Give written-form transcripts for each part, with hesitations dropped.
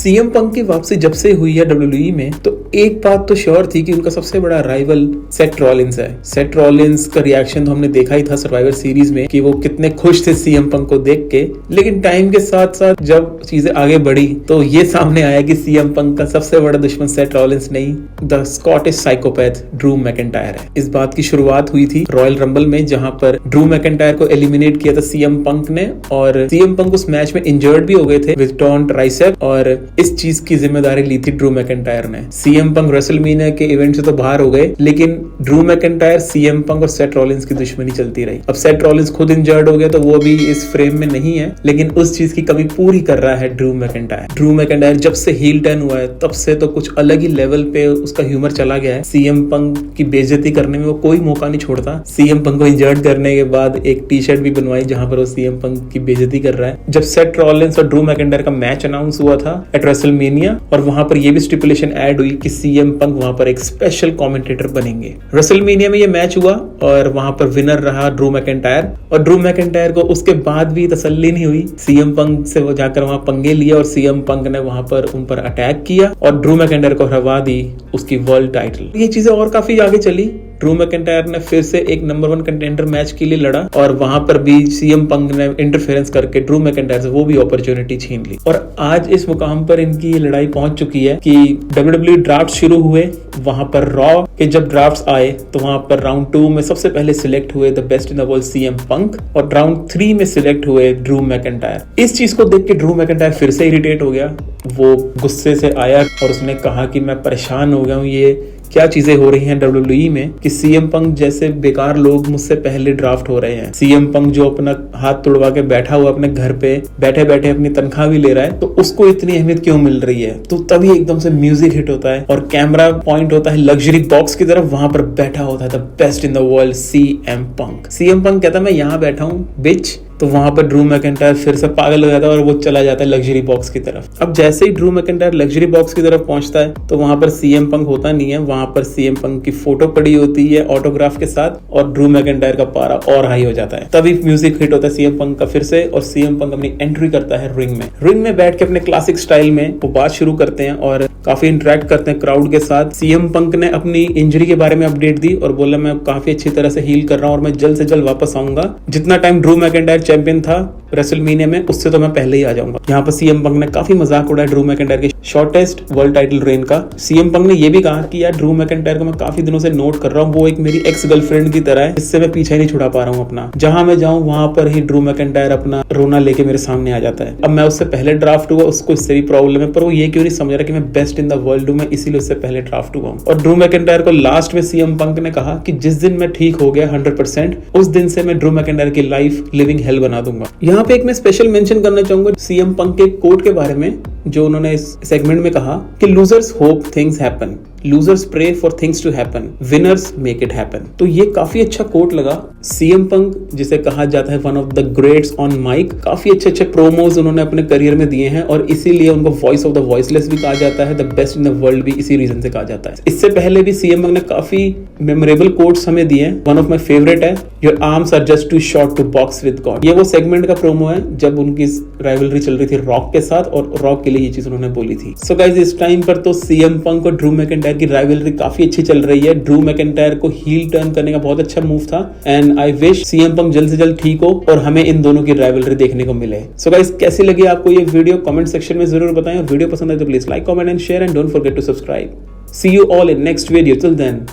CM Punk की वापसी जब से हुई है डब्ल्यूडब्ल्यूई में, तो एक बात तो श्योर थी कि उनका सबसे बड़ा राइवल सेथ रॉलिंस है। सेथ रॉलिंस का रिएक्शन तो हमने देखा ही था सर्वाइवर सीरीज में कि वो कितने खुश थे सीएम पंक को देख के। लेकिन टाइम के साथ साथ जब चीजें आगे बढ़ी तो ये सामने आया कि सीएम पंक का सबसे बड़ा दुश्मन सेथ रॉलिंस नहीं, the Scottish psychopath Drew McIntyre है। इस बात की शुरुआत हुई थी रॉयल रंबल में, जहां पर ड्रू मैकिंटायर को एलिमिनेट किया था सीएम पंक ने, और सीएम पंक उस मैच में इंजर्ड भी हो गए थे विद टॉर्न ट्राइसेप, और इस चीज की जिम्मेदारी ली थी ड्रू मैकिंटायर ने। सीएम पंक रेसलमेनिया के इवेंट से तो बाहर हो गए, लेकिन ड्रू मैकिंटायर, सीएम पंक और सेथ रॉलिंस की दुश्मनी चलती रही। अब सेथ रॉलिंस खुद इंजर्ड हो गया तो वो भी इस फ्रेम में नहीं है, लेकिन उस चीज की कमी पूरी कर रहा है ड्रू मैकिंटायर। ड्रू मैकिंटायर जब से हील टर्न हुआ है तब से तो कुछ अलग ही लेवल पे उसका ह्यूमर चला गया है। सीएम पंक की बेइज्जती करने में वो कोई मौका नहीं छोड़ता। सीएम पंक को इंजर्ड करने के बाद एक टी शर्ट भी बनवाई जहां पर वो सीएम पंक की बेइज्जती कर रहा है। जब सेथ रॉलिंस और ड्रू मैकिंटायर का मैच अनाउंस हुआ था एट रेसलमेनिया, और वहां पर ये भी स्टिपुलेशन ऐड हुई कि सीएम पंक वहां पर एक स्पेशल कमेंटेटर बनेंगे। रेसलमेनिया में ये मैच हुआ और वहां पर विनर रहा ड्रू मैकिंटायर, और ड्रू मैकिंटायर को उसके बाद भी तसल्ली नहीं हुई। सीएम पंक से वो जाकर वहां पंगे लिए और सीएम पंक ने वहां पर उन पर अटैक किया और ड्रू मैकिंटायर को हरवा दी उसकी वर्ल्ड टाइटल। ये चीजें और काफी आगे चली। ड्रू मैकिंटायर ने फिर से एक नंबर 1 कंटेंडर मैच के लिए लड़ा और वहां पर भी सीएम पंक ने इंटरफेरेंस करके ड्रू मैकिंटायर से वो भी अपॉर्चुनिटी छीन ली। और आज इस मुकाम पर इनकी लड़ाई पहुंच चुकी है कि डब्ल्यूडब्ल्यूई ड्राफ्ट शुरू हुए, वहां पर रॉ के जब ड्राफ्ट्स आए तो वहां पर राउंड 2 में सबसे पहले सिलेक्ट हुए the best in the world CM Punk, और राउंड 3 में सिलेक्ट हुए ड्रू मैकिंटायर। इस चीज को देख के ड्रू मैकिंटायर फिर से इरिटेट हो गया। वो गुस्से से आया और उसने कहा कि मैं परेशान हो गया हूँ, ये क्या चीजें हो रही हैं डब्ल्यूडब्ल्यूई में कि सीएम पंक जैसे बेकार लोग मुझसे पहले ड्राफ्ट हो रहे हैं। सीएम पंक जो अपना हाथ तुड़वा के बैठा हुआ अपने घर पे बैठे बैठे अपनी तनख्वाह भी ले रहा है, तो उसको इतनी अहमियत क्यों मिल रही है। तो तभी एकदम से म्यूजिक हिट होता है और कैमरा पॉइंट होता है लग्जरी बॉक्स की तरफ, वहां पर बैठा होता है the best in the world CM Punk. CM Punk कहता है मैं यहाँ बैठा हूँ बिच, तो वहां पर ड्रू मैकिंटायर फिर से पागल हो जाता है और वो चला जाता है लग्जरी बॉक्स की तरफ। अब जैसे ही ड्रू मैकिंटायर लग्जरी बॉक्स की तरफ पहुंचता है तो वहां पर सीएम पंक होता नहीं है, वहां पर सीएम पंक की फोटो पड़ी होती है ऑटोग्राफ के साथ, और ड्रू मैकिंटायर का पारा और हाई हो जाता है। तभी म्यूजिक हिट होता है सीएम पंक का फिर से, और सीएम पंक अपनी एंट्री करता है रिंग में। रिंग में बैठ के अपने क्लासिक स्टाइल में वो बात शुरू करते हैं और काफी इंटरेक्ट करते हैं क्राउड के साथ। सीएम पंक ने अपनी इंजरी के बारे में अपडेट दी और बोला मैं काफी अच्छी तरह से हील कर रहा हूँ और मैं जल्द से जल्द वापस आऊंगा। जितना टाइम ड्रू मैकिंटायर चैंपियन था रेसलमेनिया में, उससे तो मैं पहले ही आ जाऊंगा। यहाँ पर सीएम पंक ने काफी मजाक उड़ाया ड्रू मैकिंटायर के शॉर्टेस्ट वर्ल्ड टाइटल रेन का। सीएम पंक ने यह भी कहा कि यार ड्रू मैकिंटायर को मैं काफी दिनों से नोट कर रहा हूँ, वो एक मेरी एक्स गर्लफ्रेंड की तरह है, इससे मैं पीछे नहीं छुड़ा पा रहा हूँ अपना। जहां मैं जाऊं वहां पर ही ड्रू मैकिंटायर अपना रोना लेके मेरे सामने आ जाता है। अब मैं उससे पहले ड्राफ्ट हुआ, उसको इससे भी प्रॉब्लम है, पर वो ये क्यों नहीं समझ रहा कि मैं बेस्ट इन द वर्ल्ड हूं, मैं इसीलिए उससे पहले ड्राफ्ट हुआ हूं। और ड्रू मैकिंटायर को लास्ट में सीएम पंक ने कहा कि जिस दिन मैं ठीक हो गया 100%, उस दिन से मैं ड्रू मैकिंटायर की लाइफ लिविंग हेल बना दूंगा। यहाँ पे एक मैं स्पेशल मेंशन करना चाहूंगा सीएम पंक के कोट के बारे में, जो उन्होंने इस सेगमेंट में कहा कि losers hope things happen, losers pray for things to happen, winners make it happen. तो ये काफी अच्छा कोट लगा। सीएम पंक जिसे कहा जाता है one of the greats on mic, काफी अच्छे अच्छे प्रोमोज उन्होंने अपने करियर में दिए हैं और इसीलिए उनको वॉइस ऑफ द वॉइसलेस भी कहा जाता है, the best in the world भी इसी रीजन से कहा जाता है। इससे पहले भी सीएम पंक ने काफी मेमोरेबल कोट्स हमें दिए हैं। वन ऑफ माई फेवरेट है your arms are just too short to box with God. ये वो सेगमेंट का प्रोमो है जब उनकी राइवलरी चल रही थी रॉक के साथ, और रॉक के लिए ये चीज उन्होंने बोली थी। सो गाइस इस टाइम पर तो सीएम पंक और ड्रू मैकिंटायर की राइवलरी काफी अच्छी चल रही है। ड्रू मैकिंटायर को हील टर्न करने का बहुत अच्छा मूव था and I wish CM Punk जल्द से जल्द ठीक हो और हमें इन दोनों की राइवलरी देखने को मिले। सो गाइस कैसी लगी आपको ये वीडियो, कमेंट सेक्शन में जरूर बताएं। वीडियो पसंद आए तो please like, comment and share and don't forget to subscribe. See you all in next video. Till then,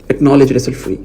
acknowledge wrestle free.